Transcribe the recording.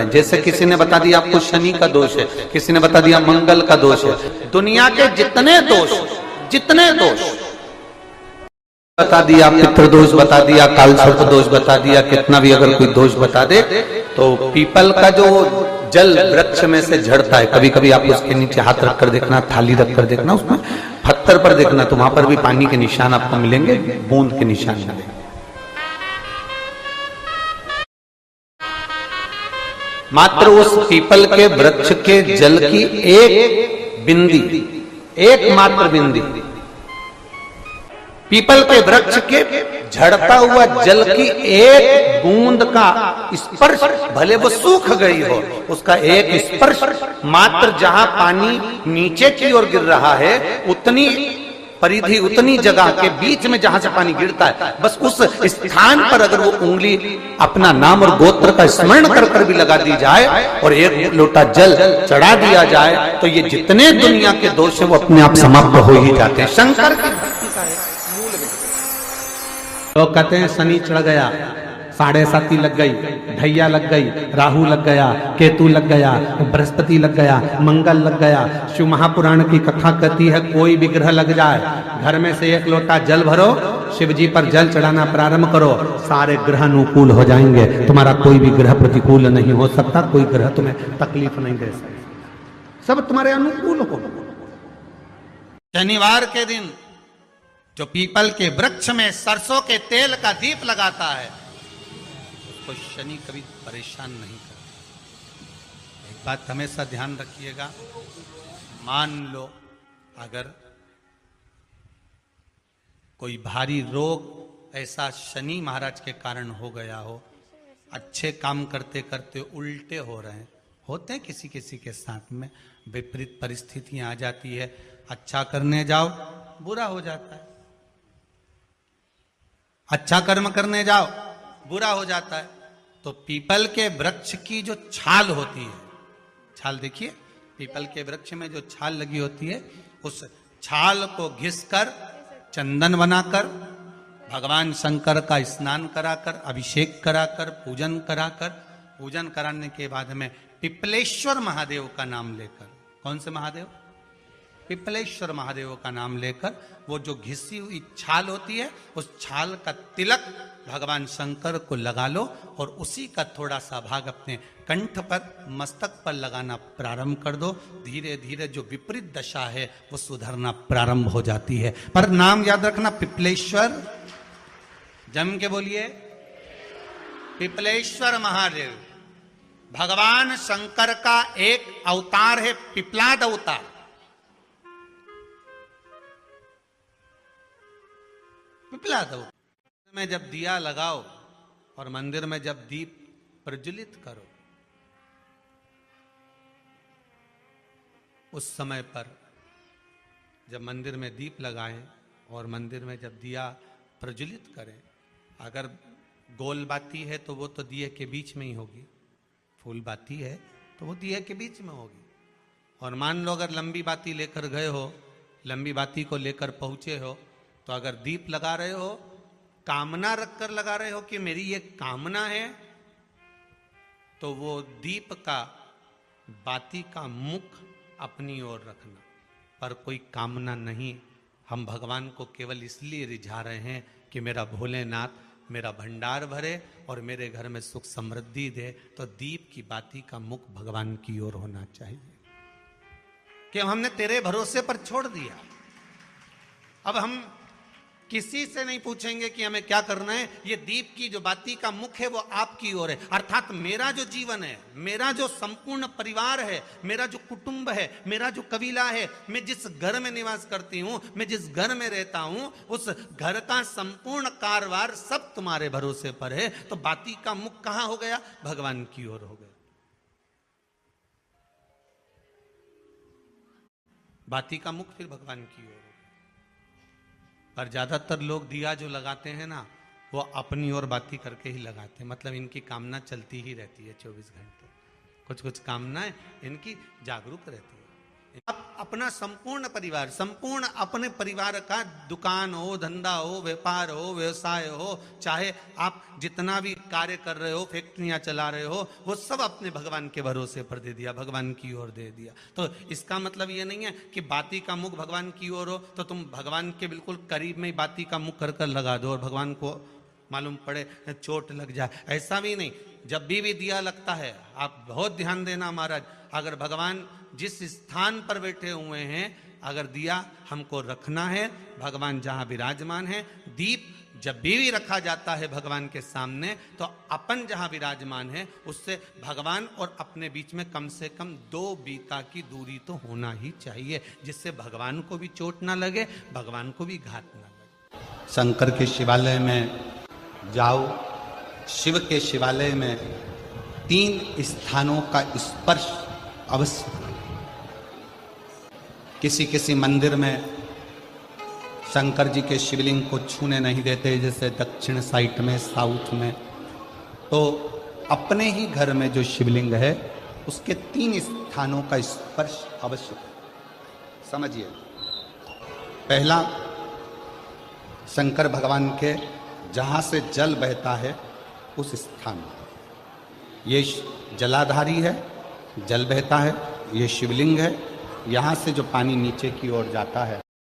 हैं। जैसे किसी ने बता दिया आपको शनि का दोष है, किसी ने बता दिया मंगल का दोष है। दुनिया के जितने दोष बता दिया, पितृदोष बता दिया, कालसर्प दोष बता दिया, कितना भी अगर कोई दोष बता दे तो पीपल का जो जल वृक्ष में से झड़ता है, कभी कभी आप उसके नीचे हाथ रखकर देखना, थाली रखकर देखना, उसमें पत्थर पर देखना, तो वहां पर भी पानी के निशान आपको मिलेंगे, बूंद के निशान मिलेंगे। मात्र उस पीपल के वृक्ष के जल की एक बिंदी, एकमात्र बिंदी, पीपल के वृक्ष के झड़ता हुआ जल की एक बूंद का स्पर्श, भले वो सूख गई हो, उसका एक स्पर्श मात्र जहां पानी नीचे की ओर गिर रहा है, उतनी परिधि, उतनी जगह के बीच में जहां से पानी गिरता है, बस उस स्थान पर अगर वो उंगली अपना नाम और गोत्र का स्मरण कर कर भी लगा दी जाए और एक लोटा जल चढ़ा दिया जाए, तो ये जितने दुनिया के दोष है वो अपने आप समाप्त हो ही जाते हैं। शंकर की लोग कहते हैं शनि चढ़ गया, 7.5 लग गई, ढैया लग गई, राहु लग गया, केतु लग गया, बृहस्पति लग गया, मंगल लग गया। शिव महापुराण की कथा कहती है कोई भी ग्रह लग जाए, घर में से एक लोटा जल भरो, शिव जी पर जल चढ़ाना प्रारंभ करो, सारे ग्रह अनुकूल हो जाएंगे। तुम्हारा कोई भी ग्रह प्रतिकूल नहीं हो सकता, कोई ग्रह तुम्हें तकलीफ नहीं दे सकता, सब तुम्हारे अनुकूल हो। शनिवार के दिन जो पीपल के वृक्ष में सरसों के तेल का दीप लगाता है, उसको शनि कभी परेशान नहीं करता। एक बात हमेशा ध्यान रखिएगा, मान लो अगर कोई भारी रोग ऐसा शनि महाराज के कारण हो गया हो, अच्छे काम करते करते उल्टे हो रहे हैं, होते हैं किसी किसी के साथ में, विपरीत परिस्थितियां आ जाती है, अच्छा करने जाओ बुरा हो जाता है, अच्छा कर्म करने जाओ बुरा हो जाता है। तो पीपल के वृक्ष की जो छाल होती है, छाल देखिए, पीपल के वृक्ष में जो छाल लगी होती है, उस छाल को घिसकर चंदन बनाकर भगवान शंकर का स्नान कराकर, अभिषेक कराकर, पूजन कराकर, पूजन कराने के बाद में पिपलेश्वर महादेव का नाम लेकर, कौन से महादेव? पिपलेश्वर महादेव का नाम लेकर वो जो घिसी हुई छाल होती है, उस छाल का तिलक भगवान शंकर को लगा लो और उसी का थोड़ा सा भाग अपने कंठ पर, मस्तक पर लगाना प्रारंभ कर दो। धीरे धीरे जो विपरीत दशा है वो सुधरना प्रारंभ हो जाती है। पर नाम याद रखना, पिपलेश्वर, जम के बोलिए, पिपलेश्वर महादेव भगवान शंकर का एक अवतार है, पिपलाद अवतार। पिपलाद में जब दिया लगाओ और मंदिर में जब दीप प्रज्वलित करो, उस समय पर जब मंदिर में दीप लगाएं और मंदिर में जब दिया प्रज्वलित करें, अगर गोल बाती है तो वो तो दिए के बीच में ही होगी, फूल बाती है तो वो दिए के बीच में होगी। और मान लो अगर लंबी बाती लेकर गए हो, लंबी बाती को लेकर पहुंचे हो, तो अगर दीप लगा रहे हो, कामना रखकर लगा रहे हो कि मेरी ये कामना है, तो वो दीप का, बाती का मुख अपनी ओर रखना, पर कोई कामना नहीं। हम भगवान को केवल इसलिए रिझा रहे हैं कि मेरा भोलेनाथ मेरा भंडार भरे और मेरे घर में सुख समृद्धि दे। तो दीप की बाती का मुख भगवान की ओर होना चाहिए कि हमने तेरे भरोसे पर छोड़ दिया। अब हम किसी से नहीं पूछेंगे कि हमें क्या करना है, ये दीप की जो बाती का मुख है वो आपकी ओर है। अर्थात मेरा जो जीवन है, मेरा जो संपूर्ण परिवार है, मेरा जो कुटुंब है, मेरा जो कबीला है, मैं जिस घर में निवास करती हूं, मैं जिस घर में रहता हूं, उस घर का संपूर्ण कारभार सब तुम्हारे भरोसे पर है। तो बाती का मुख कहां हो गया? भगवान की ओर हो गया। बाती का मुख फिर भगवान की ओर। पर ज्यादातर लोग दिया जो लगाते हैं ना, वो अपनी ओर बाती करके ही लगाते हैं। मतलब इनकी कामना चलती ही रहती है 24 घंटे, कुछ कुछ कामनाएं इनकी जागरूक रहती है। आप अपना संपूर्ण परिवार, संपूर्ण अपने परिवार का, दुकान हो, धंधा हो, व्यापार हो, व्यवसाय हो, चाहे आप जितना भी कार्य कर रहे हो, फैक्ट्रियां चला रहे हो, वो सब अपने भगवान के भरोसे पर दे दिया, भगवान की ओर दे दिया। तो इसका मतलब ये नहीं है कि बाती का मुख भगवान की ओर हो तो तुम भगवान के बिल्कुल करीब में ही बाती का मुख कर कर लगा दो और भगवान को मालूम पड़े चोट लग जाए, ऐसा भी नहीं। जब भी दिया लगता है, आप बहुत ध्यान देना महाराज, अगर भगवान जिस स्थान पर बैठे हुए हैं, अगर दिया हमको रखना है, भगवान जहां विराजमान है, दीप जब भी रखा जाता है भगवान के सामने, तो अपन जहां विराजमान है उससे भगवान और अपने बीच में कम से कम 2 बीता की दूरी तो होना ही चाहिए, जिससे भगवान को भी चोट ना लगे, भगवान को भी घात ना लगे। शंकर के शिवालय में जाओ, शिव के शिवालय में 3 स्थानों का स्पर्श अवश्य। किसी किसी मंदिर में शंकर जी के शिवलिंग को छूने नहीं देते, जैसे दक्षिण साइड में, साउथ में। तो अपने ही घर में जो शिवलिंग है उसके 3 स्थानों का स्पर्श अवश्य समझिए। पहला, शंकर भगवान के जहां से जल बहता है उस स्थान, ये जलाधारी है, जल बहता है, ये शिवलिंग है, यहाँ से जो पानी नीचे की ओर जाता है